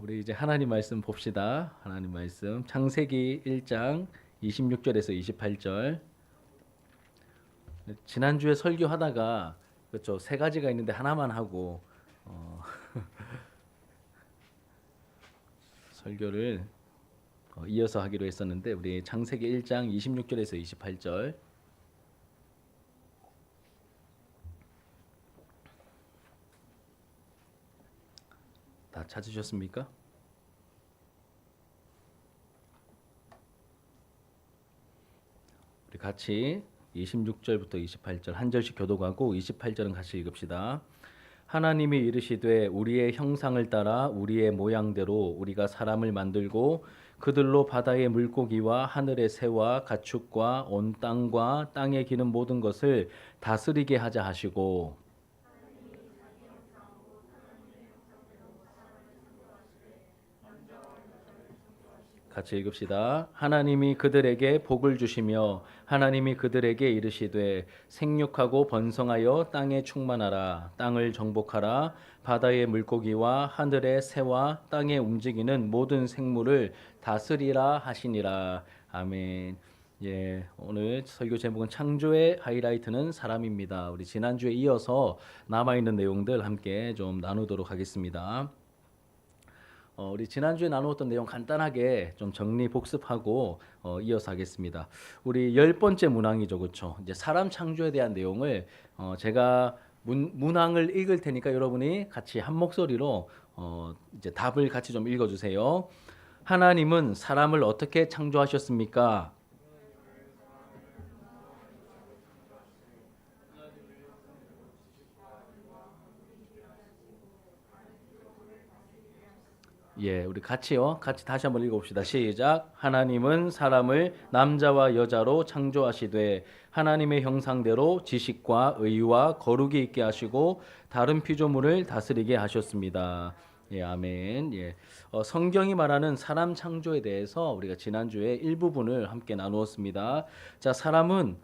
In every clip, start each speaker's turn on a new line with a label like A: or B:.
A: 우리 이제 하나님 말씀 봅시다. 하나님 말씀 창세기 1장 26절에서 28절. 지난주에 설교하다가 그렇죠. 세 가지가 있는데 하나만 하고 설교를 이어서 하기로 했었는데 우리 창세기 1장 26절에서 28절 다 찾으셨습니까? 우리 같이 26절부터 28절 한 절씩 교독하고 28절은 같이 읽읍시다. 하나님이 이르시되 우리의 형상을 따라 우리의 모양대로 우리가 사람을 만들고 그들로 바다의 물고기와 하늘의 새와 가축과 온 땅과 땅에 기는 모든 것을 다스리게 하자 하시고 같이 읽읍시다. 하나님이 그들에게 복을 주시며 하나님이 그들에게 이르시되 생육하고 번성하여 땅에 충만하라. 땅을 정복하라. 바다의 물고기와 하늘의 새와 땅에 움직이는 모든 생물을 다스리라 하시니라. 아멘. 예, 오늘 설교 제목은 창조의 하이라이트는 사람입니다. 우리 지난주에 이어서 남아있는 내용들 함께 좀 나누도록 하겠습니다. 우리 지난주에 나누었던 내용 간단하게 좀 정리 복습하고 이어서 하겠습니다. 우리 10번째 문항이죠. 그렇죠? 이제 사람 창조에 대한 내용을 제가 문항을 읽을 테니까 여러분이 같이 한 목소리로 이제 답을 같이 좀 읽어 주세요. 하나님은 사람을 어떻게 창조하셨습니까? 예, 우리 같이요. 같이 다시 한번 읽어봅시다. 시작. 하나님은 사람을 남자와 여자로 창조하시되 하나님의 형상대로 지식과 의와 거룩이 있게 하시고 다른 피조물을 다스리게 하셨습니다. 예, 아멘. 예, 성경이 말하는 사람 창조에 대해서 우리가 지난주에 일부분을 함께 나누었습니다. 자, 사람은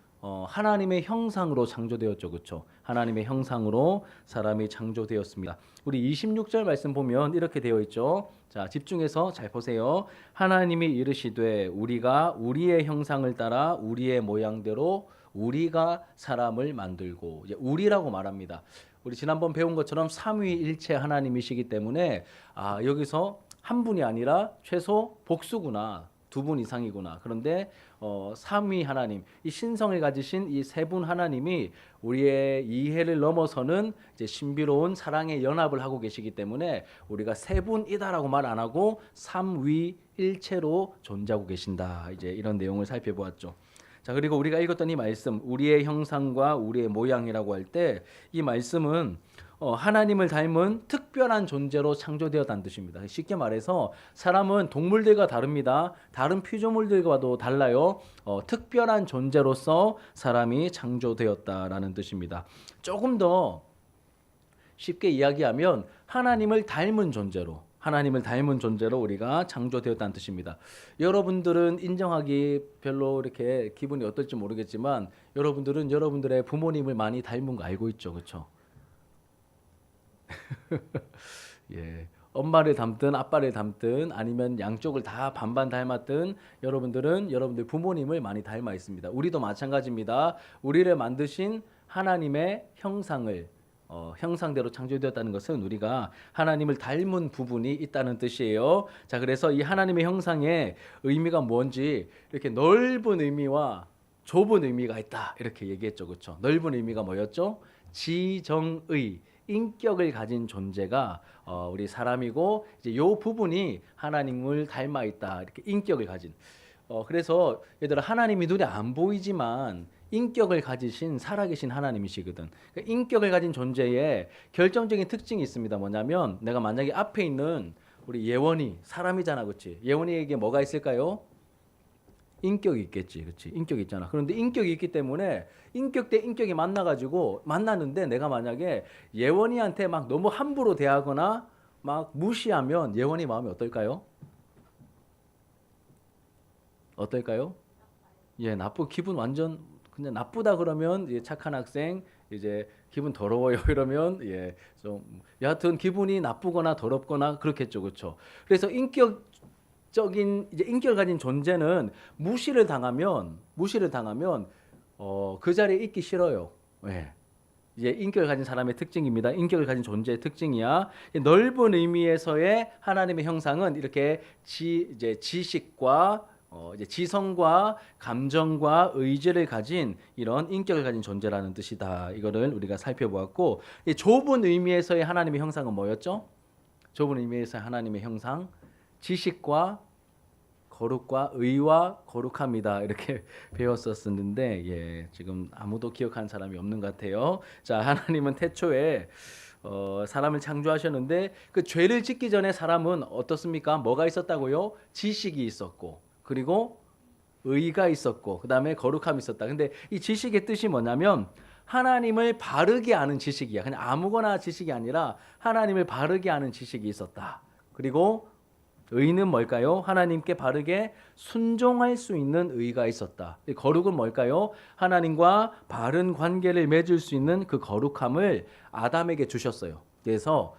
A: 하나님의 형상으로 창조되었죠. 그렇죠? 하나님의 형상으로 사람이 창조되었습니다. 우리 26절 말씀 보면 이렇게 되어 있죠. 자, 집중해서 잘 보세요. 하나님이 이르시되 우리가 우리의 형상을 따라 우리의 모양대로 우리가 사람을 만들고 이제 우리라고 말합니다. 우리 지난번 배운 것처럼 삼위일체 하나님이시기 때문에 여기서 한 분이 아니라 최소 복수구나. 두 분 이상이구나. 그런데 삼위 하나님, 이 신성을 가지신 이 세 분 하나님이 우리의 이해를 넘어서는 이제 신비로운 사랑의 연합을 하고 계시기 때문에 우리가 세 분이다라고 말 안 하고 삼위일체로 존재하고 계신다. 이제 이런 내용을 살펴보았죠. 자, 그리고 우리가 읽었던 이 말씀, 우리의 형상과 우리의 모양이라고 할 때 이 말씀은 하나님을 닮은 특별한 존재로 창조되었다는 뜻입니다. 쉽게 말해서 사람은 동물들과 다릅니다. 다른 피조물들과도 달라요. 특별한 존재로서 사람이 창조되었다라는 뜻입니다. 조금 더 쉽게 이야기하면 하나님을 닮은 존재로 우리가 창조되었다는 뜻입니다. 여러분들은 인정하기 별로 이렇게 기분이 어떨지 모르겠지만 여러분들은 여러분들의 부모님을 많이 닮은 거 알고 있죠. 그렇죠? 예. 엄마를 닮든 아빠를 닮든 아니면 양쪽을 다 반반 닮았든 여러분들은 여러분들 부모님을 많이 닮아 있습니다. 우리도 마찬가지입니다. 우리를 만드신 하나님의 형상대로 창조되었다는 것은 우리가 하나님을 닮은 부분이 있다는 뜻이에요. 자, 그래서 이 하나님의 형상의 의미가 뭔지 이렇게 넓은 의미와 좁은 의미가 있다. 이렇게 얘기했죠. 그렇죠? 넓은 의미가 뭐였죠? 지정의 인격을 가진 존재가 우리 사람이고 이제 이 부분이 하나님을 닮아 있다. 이렇게 인격을 가진. 그래서 얘들아 하나님이 눈에 안 보이지만 인격을 가지신 살아계신 하나님이시거든. 그러니까 인격을 가진 존재에 결정적인 특징이 있습니다. 뭐냐면 내가 만약에 앞에 있는 우리 예원이 사람이잖아, 그렇지? 예원이에게 뭐가 있을까요? 인격이 있겠지, 그렇지? 인격이 있잖아. 그런데 인격이 있기 때문에 인격 대 인격이 만났는데 내가 만약에 예원이한테 막 너무 함부로 대하거나 막 무시하면 예원이 마음이 어떨까요? 어떨까요? 예, 기분 완전 그냥 나쁘다 그러면 착한 학생, 이제 기분 더러워요 이러면 좀 여하튼 기분이 나쁘거나 더럽거나 그렇겠죠, 그렇죠? 그래서 인격적인 이제 인격을 가진 존재는 무시를 당하면 그 자리에 있기 싫어요. 예. 이제 인격을 가진 사람의 특징입니다. 인격을 가진 존재의 특징이야. 넓은 의미에서의 하나님의 형상은 이렇게 이제 지식과 이제 지성과 감정과 의지를 가진 이런 인격을 가진 존재라는 뜻이다. 이거를 우리가 살펴보았고, 이 좁은 의미에서의 하나님의 형상은 뭐였죠? 좁은 의미에서의 하나님의 형상, 지식과 거룩과 의와 거룩합니다. 이렇게 배웠었는데 지금 아무도 기억하는 사람이 없는 것 같아요. 자, 하나님은 태초에 사람을 창조하셨는데 그 죄를 짓기 전에 사람은 어떻습니까? 뭐가 있었다고요? 지식이 있었고 그리고 의가 있었고 그다음에 거룩함이 있었다. 근데 이 지식의 뜻이 뭐냐면 하나님을 바르게 아는 지식이야. 그냥 아무거나 지식이 아니라 하나님을 바르게 아는 지식이 있었다. 그리고 의는 뭘까요? 하나님께 바르게 순종할 수 있는 의가 있었다. 거룩은 뭘까요? 하나님과 바른 관계를 맺을 수 있는 그 거룩함을 아담에게 주셨어요. 그래서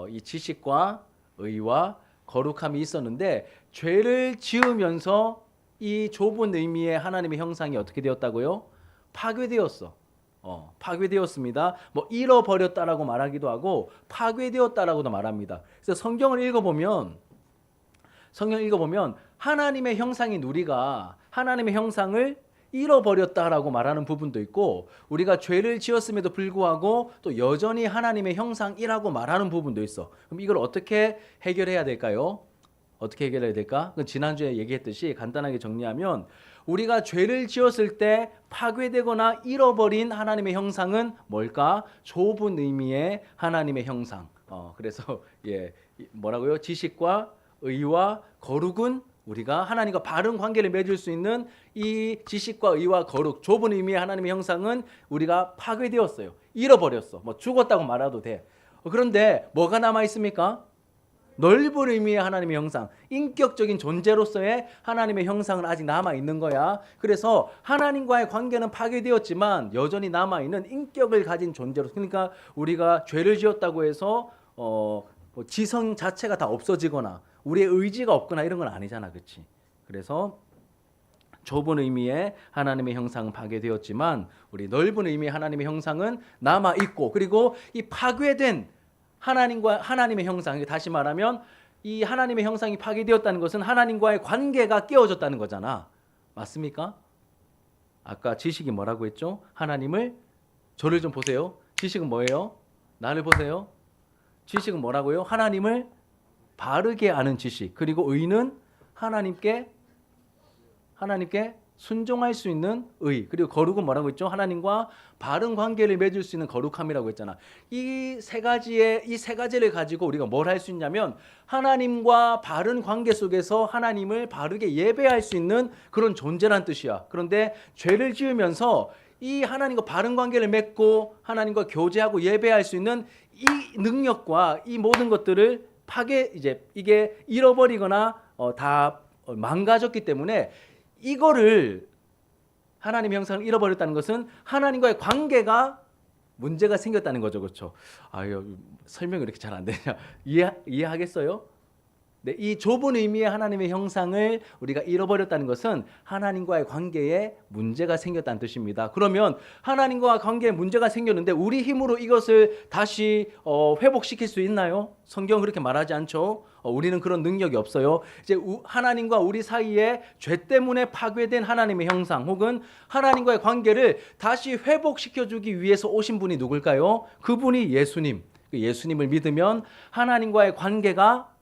A: 이 지식과 의와 거룩함이 있었는데 죄를 지으면서 이 좁은 의미의 하나님의 형상이 어떻게 되었다고요? 파괴되었어. 파괴되었습니다. 뭐 잃어버렸다라고 말하기도 하고 파괴되었다라고도 말합니다. 그래서 성경을 읽어보면 하나님의 형상인 우리가 하나님의 형상을 잃어버렸다라고 말하는 부분도 있고 우리가 죄를 지었음에도 불구하고 또 여전히 하나님의 형상이라고 말하는 부분도 있어. 그럼 이걸 어떻게 해결해야 될까요? 어떻게 해결해야 될까? 지난주에 얘기했듯이 간단하게 정리하면 우리가 죄를 지었을 때 파괴되거나 잃어버린 하나님의 형상은 뭘까? 좁은 의미의 하나님의 형상. 그래서 뭐라고요? 지식과 의와 거룩은 우리가 하나님과 바른 관계를 맺을 수 있는 이 지식과 의와 거룩, 좁은 의미의 하나님의 형상은 우리가 파괴되었어요. 잃어버렸어. 뭐 죽었다고 말해도 돼. 그런데 뭐가 남아 있습니까? 넓은 의미의 하나님의 형상, 인격적인 존재로서의 하나님의 형상은 아직 남아 있는 거야. 그래서 하나님과의 관계는 파괴되었지만 여전히 남아 있는 인격을 가진 존재로. 그러니까 우리가 죄를 지었다고 해서 뭐 지성 자체가 다 없어지거나 우리의 의지가 없거나 이런 건 아니잖아, 그렇지? 그래서 좁은 의미의 하나님의 형상은 파괴되었지만 우리 넓은 의미의 하나님의 형상은 남아 있고 그리고 이 파괴된 하나님과 하나님의 형상, 다시 말하면 이 하나님의 형상이 파괴되었다는 것은 하나님과의 관계가 깨어졌다는 거잖아. 맞습니까? 아까 지식이 뭐라고 했죠? 하나님을 저를 좀 보세요. 지식은 뭐예요? 나를 보세요. 지식은 뭐라고요? 하나님을 바르게 아는 지식. 그리고 의는 하나님께 순종할 수 있는 의. 그리고 거룩은 뭐라고 했죠? 하나님과 바른 관계를 맺을 수 있는 거룩함이라고 했잖아. 이 세 가지를 가지고 우리가 뭘 할 수 있냐면 하나님과 바른 관계 속에서 하나님을 바르게 예배할 수 있는 그런 존재란 뜻이야. 그런데 죄를 지으면서 이 하나님과 바른 관계를 맺고 하나님과 교제하고 예배할 수 있는 이 능력과 이 모든 것들을 이게 잃어버리거나 다 망가졌기 때문에 이거를 하나님의 형상을 잃어버렸다는 것은 하나님과의 관계가 문제가 생겼다는 거죠, 그렇죠? 아유, 설명이 이렇게 잘 안 되냐? 이해하겠어요? 네, 이 좁은 의미의 하나님의 형상을 우리가 잃어버렸다는 것은 하나님과의 관계에 문제가 생겼다는 뜻입니다. 그러면 하나님과 관계에 문제가 생겼는데 우리 힘으로 이것을 다시 회복시킬 수 있나요? 성경은 그렇게 말하지 않죠. 우리는 그런 능력이 없어요. 이제 하나님과 우리 사이에 죄 때문에 파괴된 하나님의 형상 혹은 하나님과의 관계를 다시 회복시켜주기 위해서 오신 분이 누굴까요? 그분이 예수님. 예수님을 믿으면 하나님과의 관계가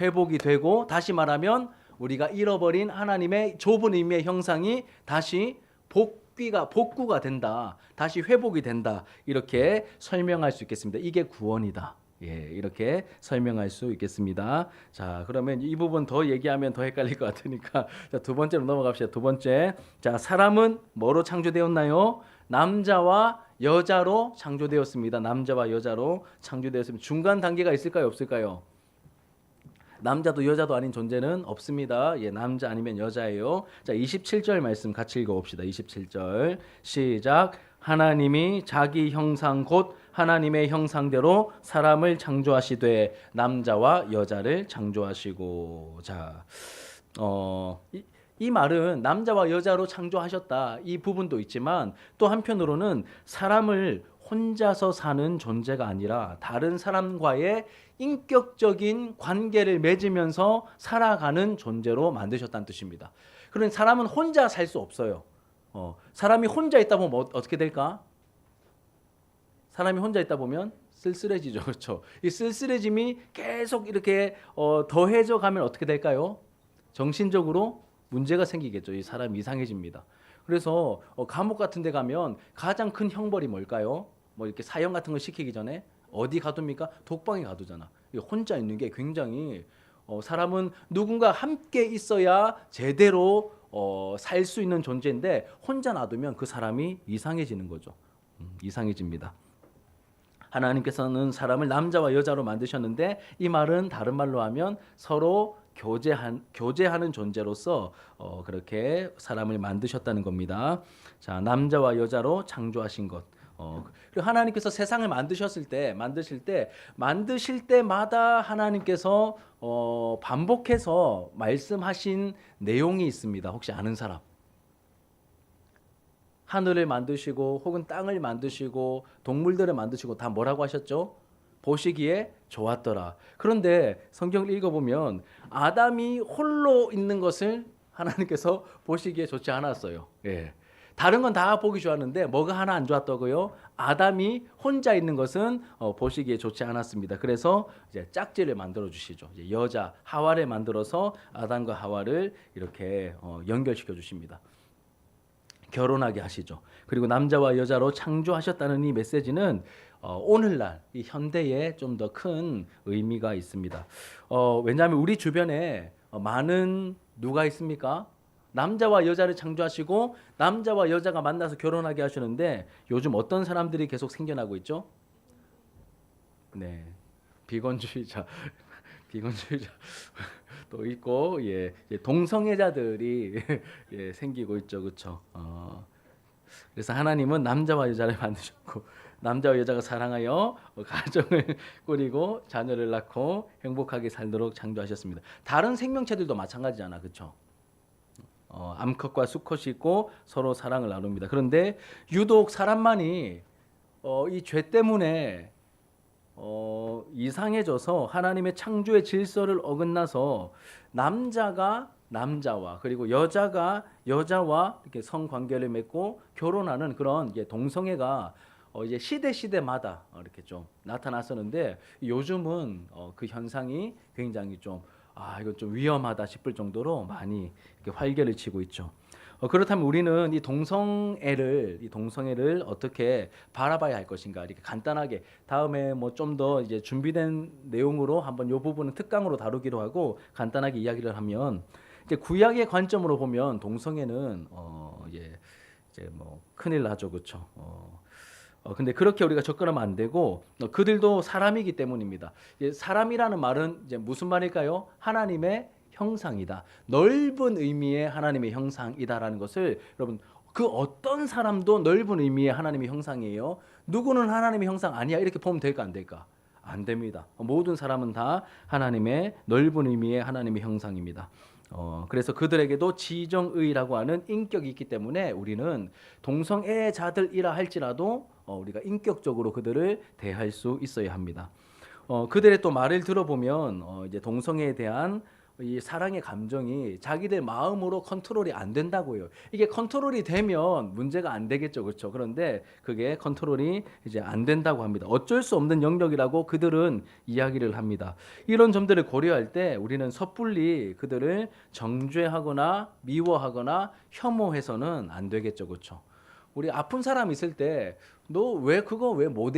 A: 회복이 되고 다시 말하면 우리가 잃어버린 하나님의 좁은 의미의 형상이 다시 복구가 된다. 다시 회복이 된다. 이렇게 설명할 수 있겠습니다. 이게 구원이다. 이렇게 설명할 수 있겠습니다. 자, 그러면 이 부분 더 얘기하면 더 헷갈릴 것 같으니까 자, 두 번째로 넘어갑시다. 두 번째. 자, 사람은 뭐로 창조되었나요? 남자와 여자로 창조되었습니다. 남자와 여자로 창조되었습니다. 중간 단계가 있을까요? 없을까요? 남자도 여자도 아닌 존재는 없습니다. 남자 아니면 여자예요. 자, 27절 말씀 같이 읽어봅시다. 27절 시작. 하나님이 자기 형상 곧 하나님의 형상대로 사람을 창조하시되 남자와 여자를 창조하시고. 자, 이 말은 남자와 여자로 창조하셨다 이 부분도 있지만 또 한편으로는 사람을 혼자서 사는 존재가 아니라 다른 사람과의 인격적인 관계를 맺으면서 살아가는 존재로 만드셨다는 뜻입니다. 그러니 사람은 혼자 살 수 없어요. 사람이 혼자 있다 보면 어떻게 될까? 사람이 혼자 있다 보면 쓸쓸해지죠. 그렇죠? 이 쓸쓸해짐이 계속 이렇게 더해져 가면 어떻게 될까요? 정신적으로 문제가 생기겠죠. 이 사람이 이상해집니다. 그래서 감옥 같은 데 가면 가장 큰 형벌이 뭘까요? 뭐 이렇게 사형 같은 거 시키기 전에 어디 가둡니까? 독방에 가두잖아. 혼자 있는 게 굉장히 사람은 누군가 함께 있어야 제대로 살 수 있는 존재인데 혼자 놔두면 그 사람이 이상해지는 거죠. 이상해집니다. 하나님께서는 사람을 남자와 여자로 만드셨는데 이 말은 다른 말로 하면 서로 교제하는 존재로서 그렇게 사람을 만드셨다는 겁니다. 자, 남자와 여자로 창조하신 것. 그리고 하나님께서 세상을 만드실 때마다 하나님께서 반복해서 말씀하신 내용이 있습니다. 혹시 아는 사람? 하늘을 만드시고 혹은 땅을 만드시고 동물들을 만드시고 다 뭐라고 하셨죠? 보시기에 좋았더라. 그런데 성경을 읽어보면 아담이 홀로 있는 것을 하나님께서 보시기에 좋지 않았어요. 예. 다른 건 다 보기 좋았는데 뭐가 하나 안 좋았다고요? 아담이 혼자 있는 것은 보시기에 좋지 않았습니다. 그래서 이제 짝지를 만들어 주시죠. 이제 여자 하와를 만들어서 아담과 하와를 이렇게 연결시켜 주십니다. 결혼하게 하시죠. 그리고 남자와 여자로 창조하셨다는 이 메시지는 오늘날 이 현대에 좀 더 큰 의미가 있습니다. 왜냐하면 우리 주변에 많은 누가 있습니까? 남자와 여자를 창조하시고 남자와 여자가 만나서 결혼하게 하시는데 요즘 어떤 사람들이 계속 생겨나고 있죠? 네, 비건주의자, 비건주의자 또 있고, 예, 동성애자들이 예, 생기고 있죠, 그렇죠? 그래서 하나님은 남자와 여자를 만드셨고 남자와 여자가 사랑하여 가정을 꾸리고 자녀를 낳고 행복하게 살도록 창조하셨습니다. 다른 생명체들도 마찬가지잖아, 그렇죠? 암컷과 수컷이 있고 서로 사랑을 나눕니다. 그런데 유독 사람만이 이 죄 때문에 이상해져서 하나님의 창조의 질서를 어긋나서 남자가 남자와 그리고 여자가 여자와 이렇게 성관계를 맺고 결혼하는 그런 이제 동성애가 이제 시대마다 이렇게 좀 나타났었는데 요즘은 그 현상이 굉장히 좀 이건 좀 위험하다 싶을 정도로 많이 이렇게 활개를 치고 있죠. 그렇다면 우리는 이 동성애를 어떻게 바라봐야 할 것인가 이렇게 간단하게 다음에 뭐 좀 더 이제 준비된 내용으로 한번 이 부분은 특강으로 다루기로 하고 간단하게 이야기를 하면 이제 구약의 관점으로 보면 동성애는 이제 뭐 큰일 나죠, 그렇죠? 근데 그렇게 우리가 접근하면 안 되고 그들도 사람이기 때문입니다. 사람이라는 말은 이제 무슨 말일까요? 하나님의 형상이다. 넓은 의미의 하나님의 형상이다라는 것을 여러분 그 어떤 사람도 넓은 의미의 하나님의 형상이에요. 누구는 하나님의 형상 아니야 이렇게 보면 될까 안 될까? 안 됩니다. 모든 사람은 다 하나님의 넓은 의미의 하나님의 형상입니다. 그래서 그들에게도 지정의라고 하는 인격이 있기 때문에 우리는 동성애자들이라 할지라도 우리가 인격적으로 그들을 대할 수 있어야 합니다. 그들의 또 말을 들어보면 이제 동성애에 대한 이 사랑의 감정이 자기들 마음으로 컨트롤이 안 된다고요. 이게 컨트롤이 되면 문제가 안 되겠죠, 그렇죠? 그런데 그게 컨트롤이 이제 안 된다고 합니다. 어쩔 수 없는 영역이라고 그들은 이야기를 합니다. 이런 점들을 고려할 때 우리는 섣불리 그들을 정죄하거나 미워하거나 혐오해서는 안 되겠죠, 그렇죠? 우리 아픈 사람 있을 때 너 왜 그거 왜 못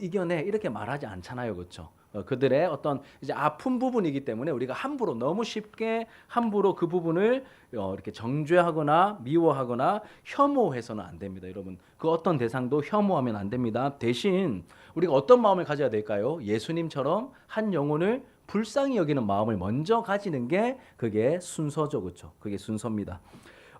A: 이겨내 이렇게 말하지 않잖아요, 그렇죠? 그들의 어떤 이제 아픈 부분이기 때문에 우리가 너무 쉽게 함부로 그 부분을 이렇게 정죄하거나 미워하거나 혐오해서는 안 됩니다. 여러분 그 어떤 대상도 혐오하면 안 됩니다. 대신 우리가 어떤 마음을 가져야 될까요? 예수님처럼 한 영혼을 불쌍히 여기는 마음을 먼저 가지는 게 그게 순서죠, 그렇죠? 그게 순서입니다.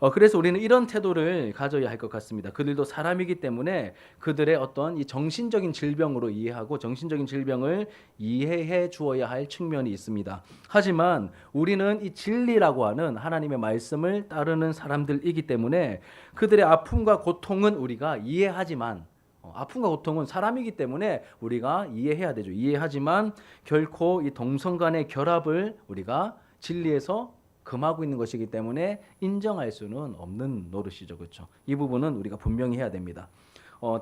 A: 그래서 우리는 이런 태도를 가져야 할 것 같습니다. 그들도 사람이기 때문에 그들의 어떤 이 정신적인 질병으로 이해하고 정신적인 질병을 이해해 주어야 할 측면이 있습니다. 하지만 우리는 이 진리라고 하는 하나님의 말씀을 따르는 사람들이기 때문에 그들의 아픔과 고통은 우리가 이해하지만 아픔과 고통은 사람이기 때문에 우리가 이해해야 되죠. 이해하지만 결코 이 동성 간의 결합을 우리가 진리에서 금하고 있는 것이기 때문에 인정할 수는 없는 노릇이죠. 그렇죠? 이 부분은 우리가 분명히 해야 됩니다.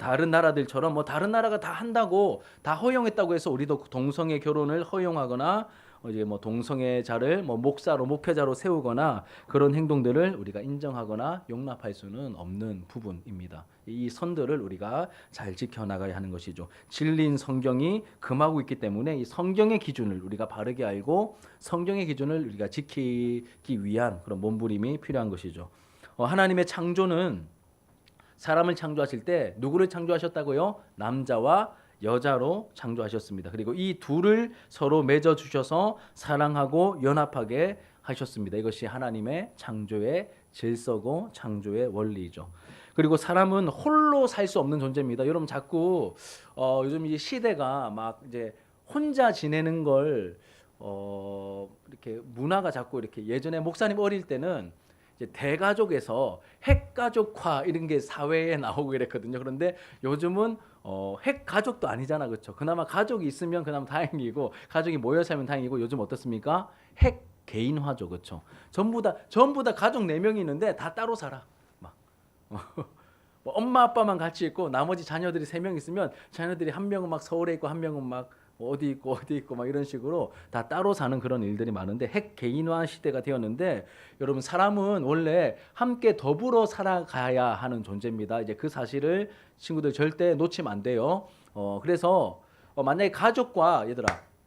A: 다른 나라들처럼 뭐 다른 나라가 다 한다고 다 허용했다고 해서 우리도 동성애 결혼을 허용하거나 이제 뭐 동성애자를 뭐 목사로 목회자로 세우거나 그런 행동들을 우리가 인정하거나 용납할 수는 없는 부분입니다. 이 선들을 우리가 잘 지켜나가야 하는 것이죠. 진리인 성경이 금하고 있기 때문에 이 성경의 기준을 우리가 바르게 알고 성경의 기준을 우리가 지키기 위한 그런 몸부림이 필요한 것이죠. 하나님의 창조는 사람을 창조하실 때 누구를 창조하셨다고요? 남자와 여자로 창조하셨습니다. 그리고 이 둘을 서로 맺어 주셔서 사랑하고 연합하게 하셨습니다. 이것이 하나님의 창조의 질서고 창조의 원리죠. 그리고 사람은 홀로 살 수 없는 존재입니다. 여러분 자꾸 요즘 이 시대가 막 이제 혼자 지내는 걸 이렇게 문화가 자꾸 이렇게 예전에 목사님 어릴 때는 이제 대가족에서 핵가족화 이런 게 사회에 나오고 이랬거든요. 그런데 요즘은 핵가족도 아니잖아. 그렇죠? 그나마 가족이 있으면 그나마 다행이고 가족이 모여 살면 다행이고 요즘 어떻습니까? 핵 개인화죠. 그렇죠? 전부 다 가족 4명이 있는데 다 따로 살아. 막 뭐 엄마 아빠만 같이 있고 나머지 자녀들이 3명 있으면 자녀들이 한 명은 막 서울에 있고 한 명은 막 어디 있고 막 이런 식으로 다 따로 사는 그런 일들이 많은데 핵 개인화 시대가 되었는데 여러분 사람은 원래 함께 더불어 살아가야 하는 존재입니다. 이제 그 사실을 친구들 절대 놓치면 안 돼요. 그래서 만약에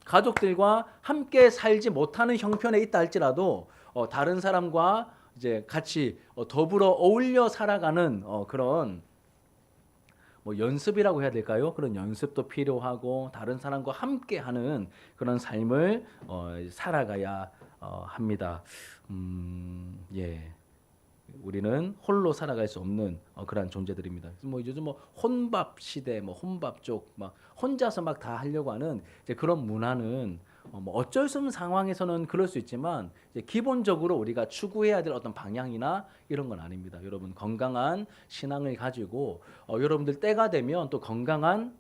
A: 가족들과 함께 살지 못하는 형편에 있다 할지라도 다른 사람과 이제 같이 더불어 어울려 살아가는 그런 뭐 연습이라고 해야 될까요? 그런 연습도 필요하고 다른 사람과 함께하는 그런 삶을 살아가야 합니다. 예. 우리는 홀로 살아갈 수 없는 그러한 존재들입니다. 뭐 요즘 뭐 혼밥 시대, 뭐 혼밥족, 막 혼자서 막 다 하려고 하는 이제 그런 문화는 뭐 어쩔 수 없는 상황에서는 그럴 수 있지만 이제 기본적으로 우리가 추구해야 될 어떤 방향이나 이런 건 아닙니다. 여러분 건강한 신앙을 가지고 여러분들 때가 되면 또 건강한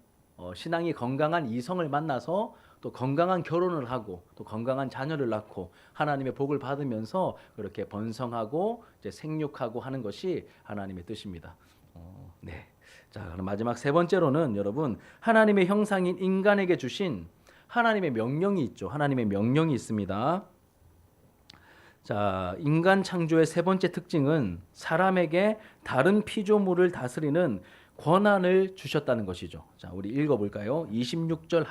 A: 신앙이 건강한 이성을 만나서 또 건강한 결혼을 하고 또 건강한 자녀를 낳고 하나님의 복을 받으면서 그렇게 번성하고 이제 생육하고 하는 것이 하나님의 뜻입니다. 네. 자, 그럼 마지막 세 번째로는 여러분 하나님의 형상인 인간에게 주신 하나님의 명령이 있죠. 하나님의 명령이 있습니다. 자, 인간 창조의 세 번째 특징은 사람에게 다른 피조물을 다스리는 권한을 주셨다는 것이죠. 자, 우리 읽어볼까요? 26절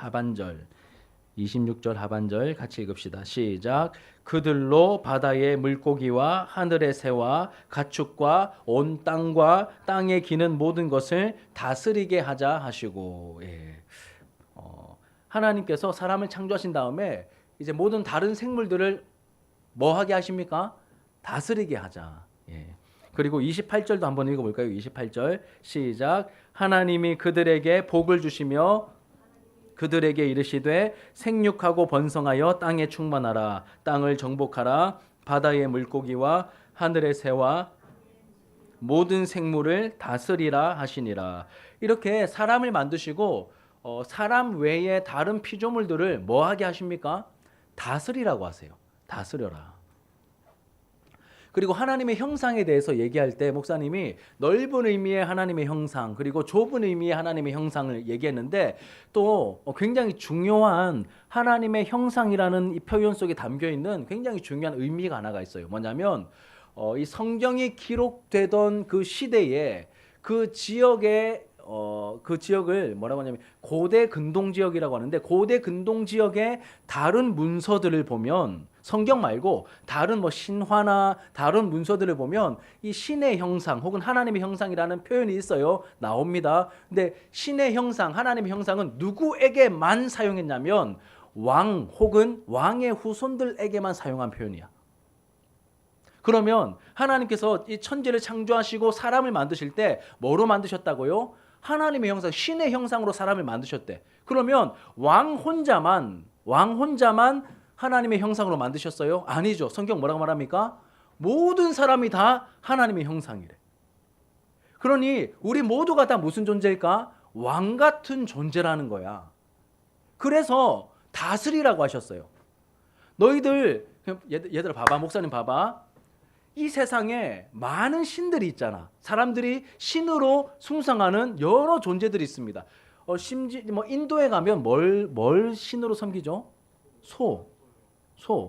A: 하반절 같이 읽읍시다. 시작. 그들로 바다의 물고기와 하늘의 새와 가축과 온 땅과 땅에 기는 모든 것을 다스리게 하자 하시고, 예. 하나님께서 사람을 창조하신 다음에 이제 모든 다른 생물들을 뭐 하게 하십니까? 다스리게 하자. 예. 그리고 28절도 한번 읽어볼까요? 28절 시작. 하나님이 그들에게 복을 주시며 그들에게 이르시되 생육하고 번성하여 땅에 충만하라. 땅을 정복하라. 바다의 물고기와 하늘의 새와 모든 생물을 다스리라 하시니라. 이렇게 사람을 만드시고 사람 외에 다른 피조물들을 뭐 하게 하십니까? 다스리라고 하세요. 다스려라. 그리고 하나님의 형상에 대해서 얘기할 때 목사님이 넓은 의미의 하나님의 형상 그리고 좁은 의미의 하나님의 형상을 얘기했는데 또 굉장히 중요한 하나님의 형상이라는 이 표현 속에 담겨 있는 굉장히 중요한 의미가 하나가 있어요. 뭐냐면 이 성경이 기록되던 그 시대에 그 지역의 그 지역을 뭐라고 하냐면 고대 근동 지역이라고 하는데 고대 근동 지역의 다른 문서들을 보면 성경 말고 다른 뭐 신화나 다른 문서들을 보면 이 신의 형상 혹은 하나님의 형상이라는 표현이 있어요. 나옵니다. 근데 신의 형상, 하나님의 형상은 누구에게만 사용했냐면 왕 혹은 왕의 후손들에게만 사용한 표현이야. 그러면 하나님께서 이 천지를 창조하시고 사람을 만드실 때 뭐로 만드셨다고요? 하나님의 형상, 신의 형상으로 사람을 만드셨대. 그러면 왕 혼자만 하나님의 형상으로 만드셨어요? 아니죠. 성경 뭐라고 말합니까? 모든 사람이 다 하나님의 형상이래. 그러니 우리 모두가 다 무슨 존재일까? 왕 같은 존재라는 거야. 그래서 다스리라고 하셨어요. 너희들 얘들아 봐봐, 목사님 봐봐. 이 세상에 많은 신들이 있잖아. 사람들이 신으로 숭상하는 여러 존재들이 있습니다. 심지 뭐 인도에 가면 뭘 신으로 섬기죠? 소.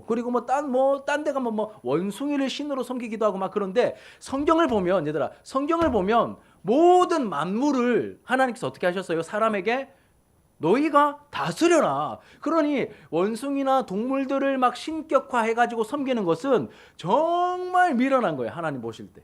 A: 그리고 딴 데 가면 뭐 원숭이를 신으로 섬기기도 하고 막 그런데 성경을 보면 얘들아, 성경을 보면 모든 만물을 하나님께서 어떻게 하셨어요? 사람에게 너희가 다스려라. 그러니 원숭이나 동물들을 막 신격화해가지고 섬기는 것은 정말 미련한 거예요. 하나님 보실 때.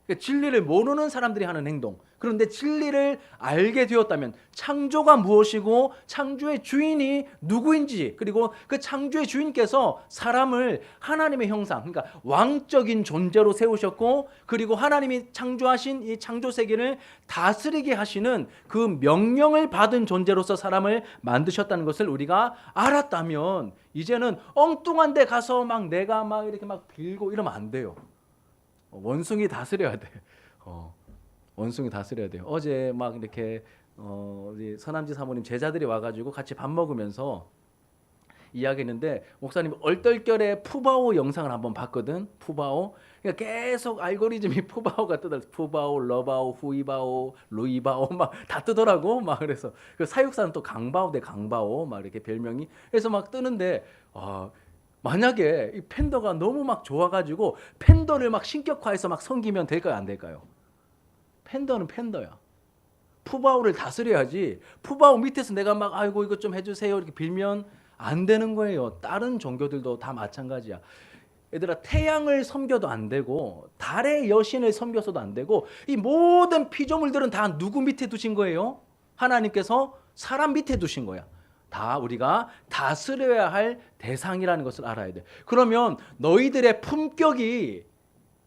A: 그러니까 진리를 모르는 사람들이 하는 행동. 그런데 진리를 알게 되었다면 창조가 무엇이고 창조의 주인이 누구인지, 그리고 그 창조의 주인께서 사람을 하나님의 형상, 그러니까 왕적인 존재로 세우셨고, 그리고 하나님이 창조하신 이 창조 세계를 다스리게 하시는 그 명령을 받은 존재로서 사람을 만드셨다는 것을 우리가 알았다면 이제는 엉뚱한 데 가서 막 내가 막 이렇게 막 빌고 이러면 안 돼요. 원숭이 다스려야 돼. 원숭이 다스려야 돼요. 어제 막 이렇게 우리 서남지 사모님 제자들이 와가지고 같이 밥 먹으면서 이야기했는데 목사님 얼떨결에 푸바오 영상을 한번 봤거든. 푸바오. 그러니까 계속 알고리즘이 푸바오가 뜨더라. 푸바오, 러바오, 후이바오, 루이바오 막 다 뜨더라고. 막 그래서 그 사육사는 또 강바오 대 강바오 막 이렇게 별명이. 그래서 막 뜨는데 만약에 이 팬더가 너무 막 좋아가지고 팬더를 막 신격화해서 막 섬기면 될까요? 안 될까요? 팬더는 팬더야. 푸바오를 다스려야지. 푸바오 밑에서 내가 막 아이고 이것 좀 해주세요 이렇게 빌면 안 되는 거예요. 다른 종교들도 다 마찬가지야. 얘들아, 태양을 섬겨도 안 되고 달의 여신을 섬겨서도 안 되고 이 모든 피조물들은 다 누구 밑에 두신 거예요? 하나님께서 사람 밑에 두신 거야. 다 우리가 다스려야 할 대상이라는 것을 알아야 돼. 그러면 너희들의 품격이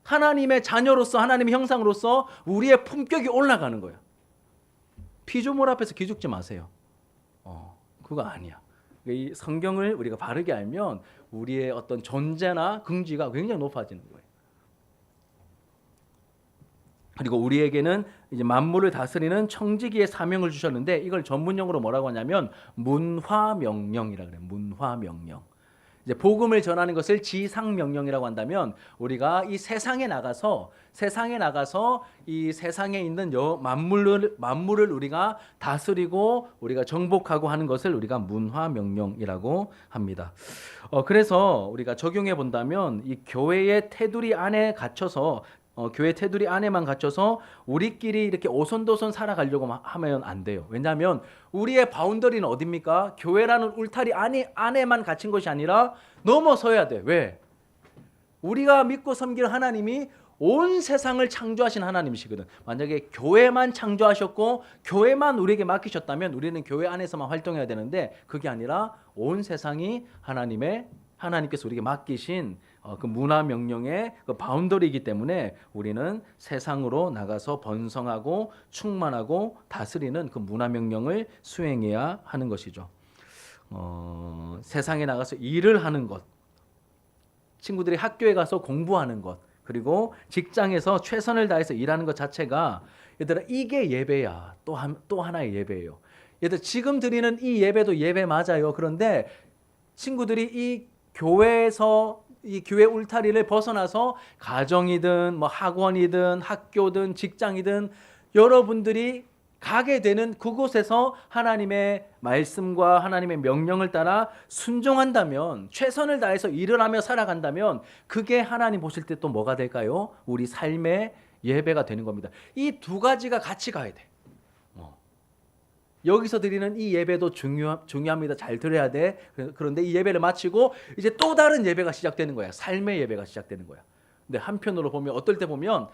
A: 하나님의 자녀로서, 하나님의 형상으로서 우리의 품격이 올라가는 거야. 피조물 앞에서 기죽지 마세요. 그거 아니야. 이 성경을 우리가 바르게 알면 우리의 어떤 존재나 긍지가 굉장히 높아지는 거예요. 그리고 우리에게는 이제 만물을 다스리는 청지기의 사명을 주셨는데 이걸 전문용어로 뭐라고 하냐면 문화명령이라 그래요. 문화명령. 이제 복음을 전하는 것을 지상명령이라고 한다면 우리가 이 세상에 나가서 이 세상에 있는 만물을 우리가 다스리고 우리가 정복하고 하는 것을 우리가 문화명령이라고 합니다. 그래서 우리가 적용해 본다면 이 교회의 테두리 안에 갇혀서 교회 테두리 안에만 갇혀서 우리끼리 이렇게 오손도손 살아가려고 하면 안 돼요. 왜냐하면 우리의 바운더리는 어딥니까? 교회라는 울타리 안에만 갇힌 것이 아니라 넘어서야 돼. 왜? 우리가 믿고 섬기는 하나님이 온 세상을 창조하신 하나님이시거든. 만약에 교회만 창조하셨고 교회만 우리에게 맡기셨다면 우리는 교회 안에서만 활동해야 되는데 그게 아니라 온 세상이 하나님께서 우리에게 맡기신 그 문화 명령의 그 바운더리이기 때문에 우리는 세상으로 나가서 번성하고 충만하고 다스리는 그 문화 명령을 수행해야 하는 것이죠. 세상에 나가서 일을 하는 것, 친구들이 학교에 가서 공부하는 것, 그리고 직장에서 최선을 다해서 일하는 것 자체가 얘들아 이게 예배야. 또 하나의 예배예요. 얘들 지금 드리는 이 예배도 예배 맞아요. 그런데 친구들이 이 교회 울타리를 벗어나서 가정이든 뭐 학원이든 학교든 직장이든 여러분들이 가게 되는 그곳에서 하나님의 말씀과 하나님의 명령을 따라 순종한다면, 최선을 다해서 일을 하며 살아간다면 그게 하나님 보실 때 또 뭐가 될까요? 우리 삶의 예배가 되는 겁니다. 이 두 가지가 같이 가야 돼. 여기서 드리는 이 예배도 중요합니다. 잘 들어야 돼. 그런데 이 예배를 마치고 이제 또 다른 예배가 시작되는 거야. 삶의 예배가 시작되는 거야. 근데 한편으로 보면 어떨 때 보면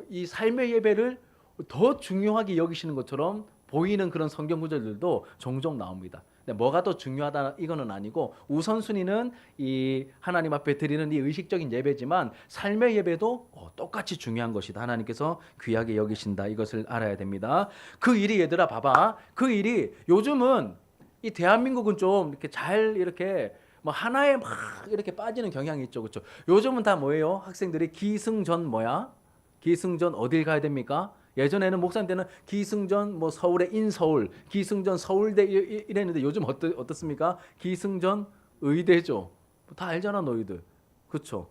A: 이 삶의 예배를 더 중요하게 여기시는 것처럼 보이는 그런 성경 구절들도 종종 나옵니다. 근데 뭐가 더 중요하다 이거는 아니고 우선순위는 이 하나님 앞에 드리는 이 의식적인 예배지만 삶의 예배도 똑같이 중요한 것이다. 하나님께서 귀하게 여기신다. 이것을 알아야 됩니다. 그 일이 얘들아 봐봐. 그 일이 요즘은 이 대한민국은 좀 이렇게 잘 이렇게 뭐 하나에 막 이렇게 빠지는 경향이 있죠. 그렇죠? 요즘은 다 뭐예요? 학생들이 기승전 뭐야? 기승전 어딜 가야 됩니까? 예전에는 목사님 때는 기승전 뭐 서울의 인서울, 기승전 서울대 이랬는데 요즘 어떻습니까? 기승전 의대죠. 다 알잖아 너희들. 그렇죠?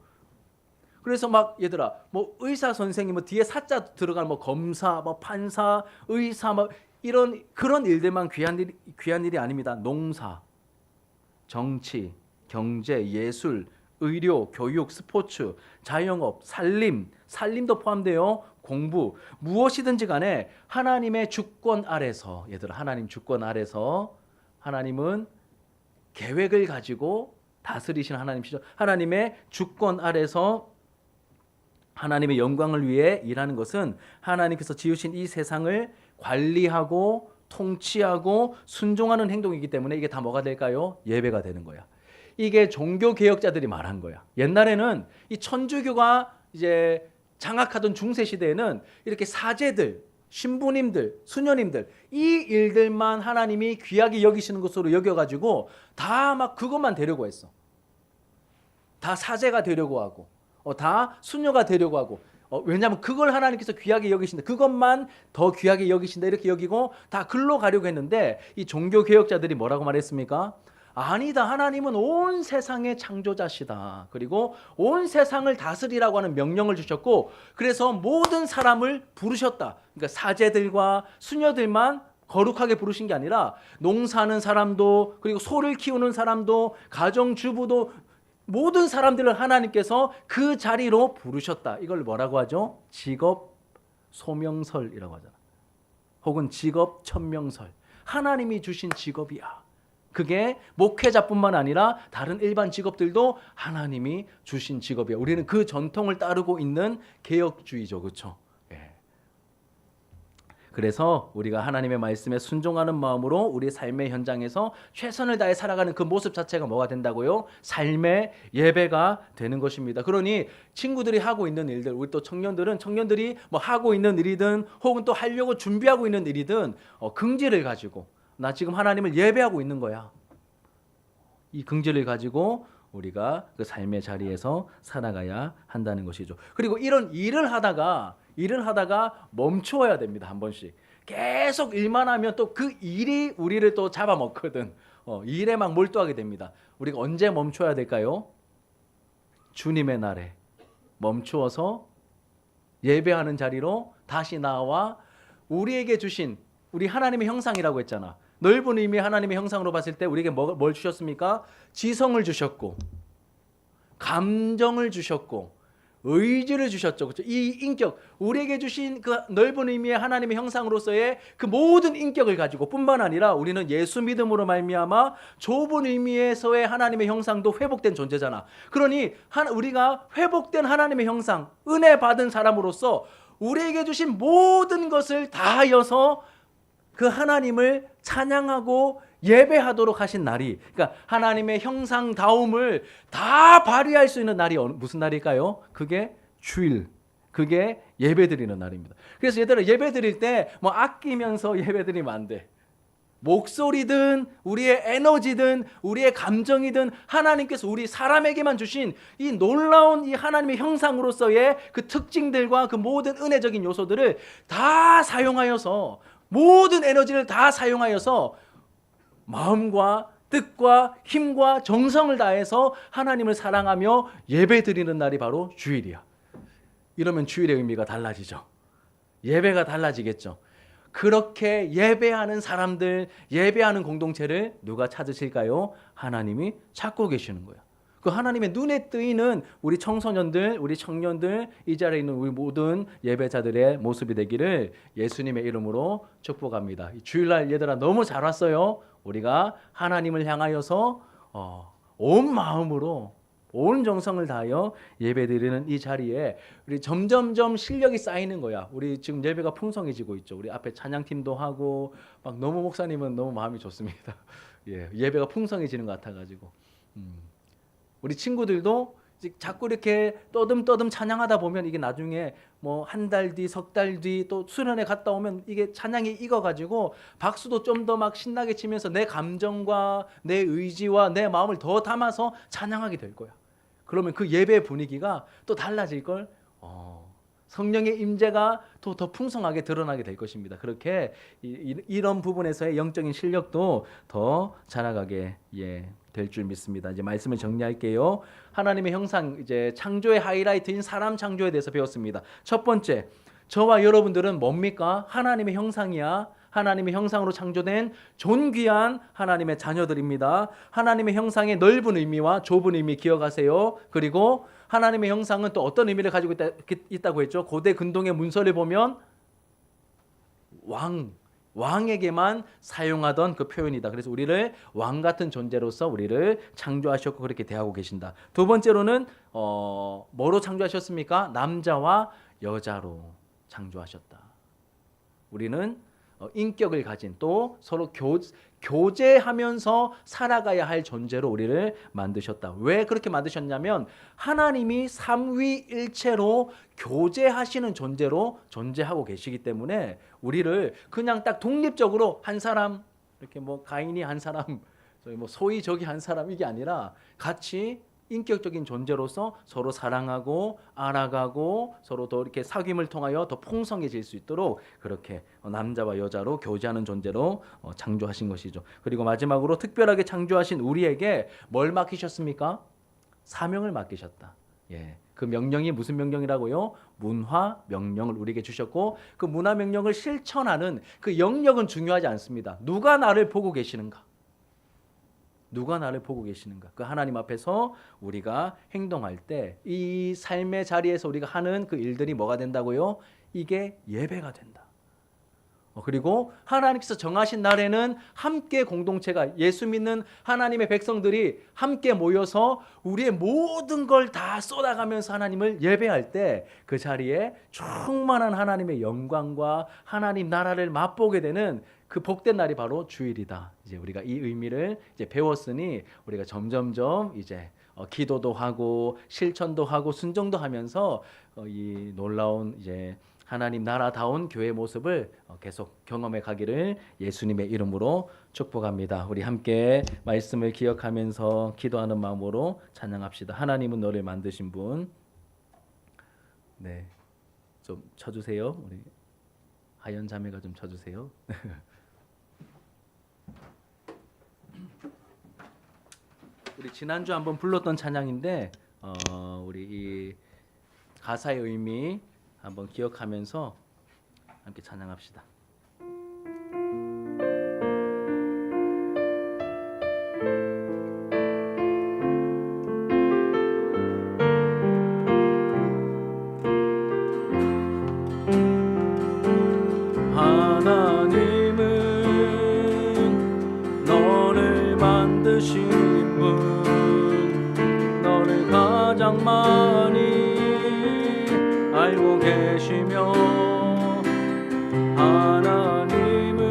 A: 그래서 막 얘들아 뭐 의사 선생님 뭐 뒤에 사자 들어간 뭐 검사, 뭐 판사, 의사 뭐 이런 그런 일들만 귀한 일이 아닙니다. 농사, 정치, 경제, 예술, 의료, 교육, 스포츠, 자영업, 살림도 포함되어 공부 무엇이든지 간에 하나님의 주권 아래서 얘들아 하나님 주권 아래서 하나님은 계획을 가지고 다스리시는 하나님이시죠. 하나님의 주권 아래서 하나님의 영광을 위해 일하는 것은 하나님께서 지으신 이 세상을 관리하고 통치하고 순종하는 행동이기 때문에 이게 다 뭐가 될까요? 예배가 되는 거야. 이게 종교 개혁자들이 말한 거야. 옛날에는 이 천주교가 이제 장악하던 중세 시대에는 이렇게 사제들, 신부님들, 수녀님들 이 일들만 하나님이 귀하게 여기시는 것으로 여겨가지고 다 막 그것만 되려고 했어. 다 사제가 되려고 하고 다 수녀가 되려고 하고 왜냐하면 그걸 하나님께서 귀하게 여기신다. 그것만 더 귀하게 여기신다. 이렇게 여기고 다 글로 가려고 했는데 이 종교 개혁자들이 뭐라고 말했습니까? 아니다. 하나님은 온 세상의 창조자시다. 그리고 온 세상을 다스리라고 하는 명령을 주셨고 그래서 모든 사람을 부르셨다. 그러니까 사제들과 수녀들만 거룩하게 부르신 게 아니라 농사하는 사람도 그리고 소를 키우는 사람도 가정주부도 모든 사람들을 하나님께서 그 자리로 부르셨다. 이걸 뭐라고 하죠? 직업 소명설이라고 하잖아. 혹은 직업 천명설. 하나님이 주신 직업이야. 그게 목회자뿐만 아니라 다른 일반 직업들도 하나님이 주신 직업이야. 우리는 그 전통을 따르고 있는 개혁주의죠. 그렇죠? 그래서 우리가 하나님의 말씀에 순종하는 마음으로 우리 삶의 현장에서 최선을 다해 살아가는 그 모습 자체가 뭐가 된다고요? 삶의 예배가 되는 것입니다. 그러니 친구들이 하고 있는 일들, 우리 또 청년들이 뭐 하고 있는 일이든 혹은 또 하려고 준비하고 있는 일이든 긍지를 가지고 나 지금 하나님을 예배하고 있는 거야. 이 긍지를 가지고 우리가 그 삶의 자리에서 살아가야 한다는 것이죠. 그리고 이런 일을 하다가 멈춰야 됩니다. 한 번씩. 계속 일만 하면 또 그 일이 우리를 또 잡아먹거든. 일에 막 몰두하게 됩니다. 우리가 언제 멈춰야 될까요? 주님의 날에 멈추어서 예배하는 자리로 다시 나와 우리에게 주신 우리 하나님의 형상이라고 했잖아. 넓은 의미의 하나님의 형상으로 봤을 때 우리에게 뭘 주셨습니까? 지성을 주셨고 감정을 주셨고 의지를 주셨죠. 그렇죠? 이 인격, 우리에게 주신 그 넓은 의미의 하나님의 형상으로서의 그 모든 인격을 가지고 뿐만 아니라 우리는 예수 믿음으로 말미암아 좁은 의미에서의 하나님의 형상도 회복된 존재잖아. 그러니 우리가 회복된 하나님의 형상, 은혜 받은 사람으로서 우리에게 주신 모든 것을 다하여서 그 하나님을 찬양하고 예배하도록 하신 날이, 그러니까 하나님의 형상다움을 다 발휘할 수 있는 날이 무슨 날일까요? 그게 주일, 그게 예배드리는 날입니다. 그래서 얘들아 예배드릴 때 뭐 아끼면서 예배드리면 안 돼. 목소리든 우리의 에너지든 우리의 감정이든 하나님께서 우리 사람에게만 주신 이 놀라운 이 하나님의 형상으로서의 그 특징들과 그 모든 은혜적인 요소들을 다 사용하여서 모든 에너지를 다 사용하여서 마음과 뜻과 힘과 정성을 다해서 하나님을 사랑하며 예배드리는 날이 바로 주일이야. 이러면 주일의 의미가 달라지죠. 예배가 달라지겠죠. 그렇게 예배하는 사람들, 예배하는 공동체를 누가 찾으실까요? 하나님이 찾고 계시는 거야. 그 하나님의 눈에 뜨이는 우리 청소년들, 우리 청년들, 이 자리에 있는 우리 모든 예배자들의 모습이 되기를 예수님의 이름으로 축복합니다. 주일날 얘들아 너무 잘 왔어요. 우리가 하나님을 향하여서 온 마음으로 온 정성을 다하여 예배드리는 이 자리에 우리 점점점 실력이 쌓이는 거야. 우리 지금 예배가 풍성해지고 있죠. 우리 앞에 찬양팀도 하고 막 너무 목사님은 너무 마음이 좋습니다. 예, 예배가 풍성해지는 것 같아가지고 우리 친구들도 자꾸 이렇게 떠듬떠듬 찬양하다 보면 이게 나중에 뭐 한 달 뒤, 석 달 뒤 또 수련회 갔다 오면 이게 찬양이 익어가지고 박수도 좀 더 막 신나게 치면서 내 감정과 내 의지와 내 마음을 더 담아서 찬양하게 될 거야. 그러면 그 예배 분위기가 또 달라질 걸. 성령의 임재가 또 더 풍성하게 드러나게 될 것입니다. 그렇게 이런 부분에서의 영적인 실력도 더 자라가게 될 줄 믿습니다. 이제 말씀을 정리할게요. 하나님의 형상, 이제 창조의 하이라이트인 사람 창조에 대해서 배웠습니다. 첫 번째, 저와 여러분들은 뭡니까? 하나님의 형상이야. 하나님의 형상으로 창조된 존귀한 하나님의 자녀들입니다. 하나님의 형상의 넓은 의미와 좁은 의미 기억하세요. 그리고 하나님의 형상은 또 어떤 의미를 가지고 있다고 했죠? 고대 근동의 문서를 보면 왕에게만 사용하던 그 표현이다. 그래서 우리를 왕 같은 존재로서 우리를 창조하셨고 그렇게 대하고 계신다. 두 번째로는 뭐로 창조하셨습니까? 남자와 여자로 창조하셨다. 우리는 인격을 가진 또 서로 교제하면서 살아가야 할 존재로 우리를 만드셨다. 왜 그렇게 만드셨냐면 하나님이 삼위일체로 교제하시는 존재로 존재하고 계시기 때문에 우리를 그냥 딱 독립적으로 한 사람, 이렇게 뭐 가인이 한 사람, 뭐 소희 저기 한 사람 이게 아니라 같이 인격적인 존재로서 서로 사랑하고 알아가고 서로 더 이렇게 사귐을 통하여 더 풍성해질 수 있도록 그렇게 남자와 여자로 교제하는 존재로 창조하신 것이죠. 그리고 마지막으로 특별하게 창조하신 우리에게 뭘 맡기셨습니까? 사명을 맡기셨다. 예. 그 명령이 무슨 명령이라고요? 문화 명령을 우리에게 주셨고 그 문화 명령을 실천하는 그 영역은 중요하지 않습니다. 누가 나를 보고 계시는가? 누가 나를 보고 계시는가? 그 하나님 앞에서 우리가 행동할 때 이 삶의 자리에서 우리가 하는 그 일들이 뭐가 된다고요? 이게 예배가 된다. 그리고 하나님께서 정하신 날에는 함께 공동체가 예수 믿는 하나님의 백성들이 함께 모여서 우리의 모든 걸 다 쏟아가면서 하나님을 예배할 때 그 자리에 충만한 하나님의 영광과 하나님 나라를 맛보게 되는 그 복된 날이 바로 주일이다. 이제 우리가 이 의미를 이제 배웠으니 우리가 점점점 이제 기도도 하고 실천도 하고 순종도 하면서 이 놀라운 이제 하나님 나라다운 교회 모습을 계속 경험해 가기를 예수님의 이름으로 축복합니다. 우리 함께 말씀을 기억하면서 기도하는 마음으로 찬양합시다. 하나님은 너를 만드신 분. 네, 좀 쳐주세요. 우리 하연 자매가 좀 쳐주세요. 우리 지난주 한번 불렀던 찬양인데 우리 이 가사의 의미 한번 기억하면서 함께 찬양합시다. 하나님은 너를 만드신 분, 너를 가장 많이 알고 계시며 하나님은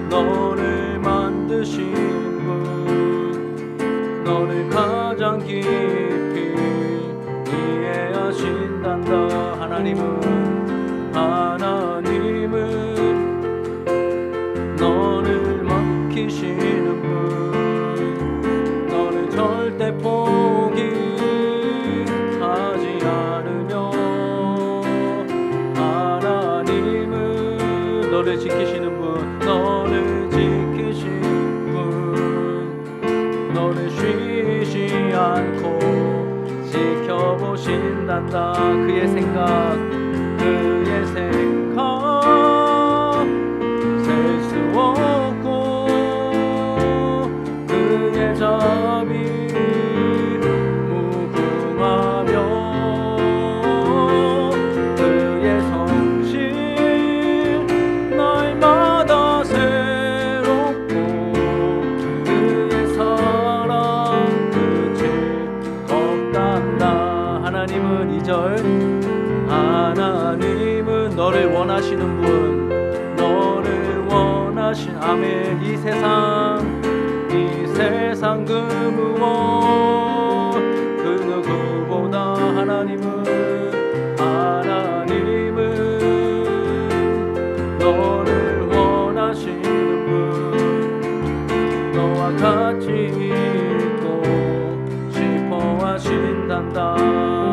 A: 너를 만드신 분, 너를 가장 깊이 이해하신단다. 하나님은 너를 맡기시는 분, 너를 절대 포기하지 않으며 하나님은 너를 지키시는 분, 너를 지키신 분, 너를 쉬지 않고 지켜보신단다. 그의 생각 셀 수 없고 그의 자비 무궁하며 그의 성실 날마다 새롭고 그의 사랑 끝이 없단다. 하나님은 2절 하나님은 너를 원하시는 분, 너를 원하시는 원하신 아멘. 이 세상 그 무엇 그 누구보다 하나님은 너를 원하시는 분 너와 같이 있고 싶어 하신단다.